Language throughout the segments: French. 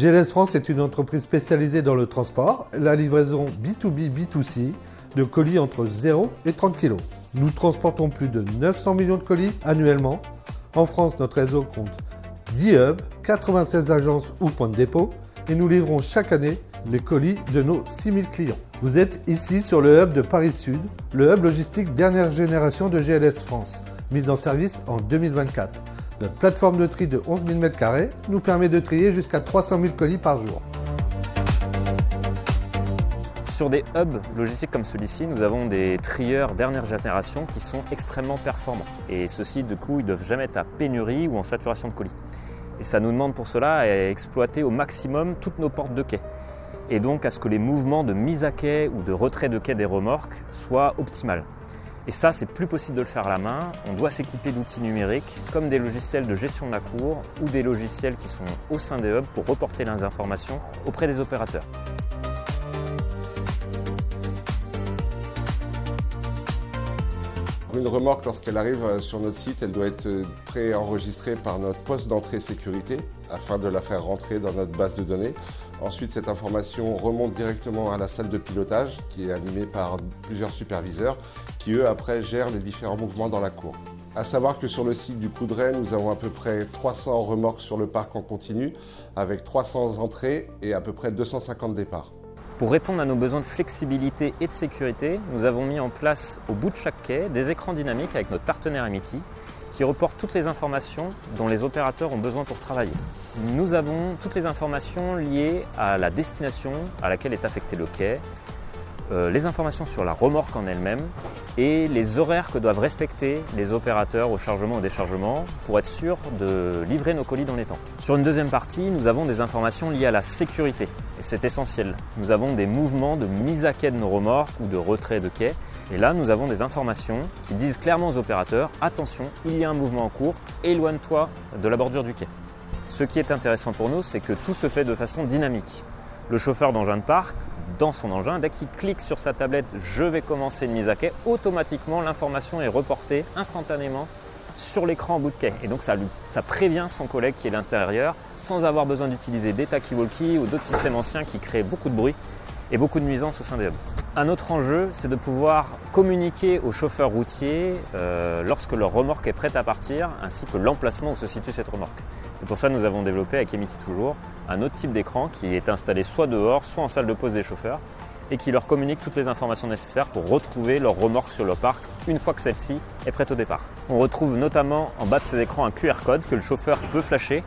GLS France est une entreprise spécialisée dans le transport, la livraison B2B, B2C de colis entre 0 et 30 kg. Nous transportons plus de 900 millions de colis annuellement. En France, notre réseau compte 10 hubs, 96 agences ou points de dépôt et nous livrons chaque année les colis de nos 6000 clients. Vous êtes ici sur le hub de Paris Sud, le hub logistique dernière génération de GLS France, mise en service en 2024. Notre plateforme de tri de 11 000 m² nous permet de trier jusqu'à 300 000 colis par jour. Sur des hubs logistiques comme celui-ci, nous avons des trieurs dernière génération qui sont extrêmement performants. Et ceux-ci, du coup, ils ne doivent jamais être à pénurie ou en saturation de colis. Et ça nous demande pour cela à exploiter au maximum toutes nos portes de quai. Et donc à ce que les mouvements de mise à quai ou de retrait de quai des remorques soient optimales. Et ça, c'est plus possible de le faire à la main. On doit s'équiper d'outils numériques comme des logiciels de gestion de la cour ou des logiciels qui sont au sein des hubs pour reporter les informations auprès des opérateurs. Une remorque, lorsqu'elle arrive sur notre site, elle doit être pré-enregistrée par notre poste d'entrée sécurité afin de la faire rentrer dans notre base de données. Ensuite, cette information remonte directement à la salle de pilotage qui est animée par plusieurs superviseurs qui, eux, après, gèrent les différents mouvements dans la cour. À savoir que sur le site du Coudray, nous avons à peu près 300 remorques sur le parc en continu avec 300 entrées et à peu près 250 départs. Pour répondre à nos besoins de flexibilité et de sécurité, nous avons mis en place au bout de chaque quai des écrans dynamiques avec notre partenaire Emity qui reportent toutes les informations dont les opérateurs ont besoin pour travailler. Nous avons toutes les informations liées à la destination à laquelle est affecté le quai, les informations sur la remorque en elle-même et les horaires que doivent respecter les opérateurs au chargement ou déchargement pour être sûr de livrer nos colis dans les temps. Sur une deuxième partie, nous avons des informations liées à la sécurité et c'est essentiel. Nous avons des mouvements de mise à quai de nos remorques ou de retrait de quai et là nous avons des informations qui disent clairement aux opérateurs « Attention, il y a un mouvement en cours, éloigne-toi de la bordure du quai ». Ce qui est intéressant pour nous, c'est que tout se fait de façon dynamique. Le chauffeur d'engin de parc, dans son engin, dès qu'il clique sur sa tablette « Je vais commencer une mise à quai », automatiquement l'information est reportée instantanément sur l'écran en bout de quai. Et donc ça prévient son collègue qui est à l'intérieur sans avoir besoin d'utiliser des talkie-walkie ou d'autres systèmes anciens qui créent beaucoup de bruit et beaucoup de nuisances au sein des hubs. Un autre enjeu, c'est de pouvoir communiquer aux chauffeurs routiers lorsque leur remorque est prête à partir, ainsi que l'emplacement où se situe cette remorque. Et pour ça, nous avons développé avec Emity toujours un autre type d'écran qui est installé soit dehors, soit en salle de pause des chauffeurs et qui leur communique toutes les informations nécessaires pour retrouver leur remorque sur le parc une fois que celle-ci est prête au départ. On retrouve notamment en bas de ces écrans un QR code que le chauffeur peut flasher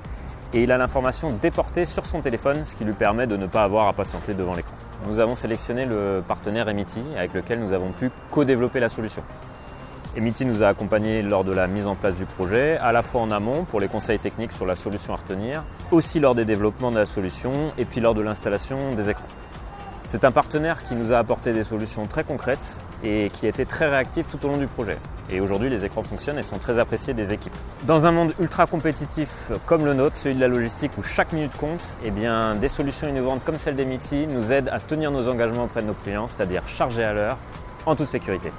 et il a l'information déportée sur son téléphone, ce qui lui permet de ne pas avoir à patienter devant l'écran. Nous avons sélectionné le partenaire Emity avec lequel nous avons pu co-développer la solution. Emity nous a accompagnés lors de la mise en place du projet, à la fois en amont pour les conseils techniques sur la solution à retenir, aussi lors des développements de la solution et puis lors de l'installation des écrans. C'est un partenaire qui nous a apporté des solutions très concrètes et qui a été très réactif tout au long du projet. Et aujourd'hui, les écrans fonctionnent et sont très appréciés des équipes. Dans un monde ultra compétitif comme le nôtre, celui de la logistique où chaque minute compte, eh bien, des solutions innovantes comme celle d'Emity nous aident à tenir nos engagements auprès de nos clients, c'est-à-dire charger à l'heure, en toute sécurité.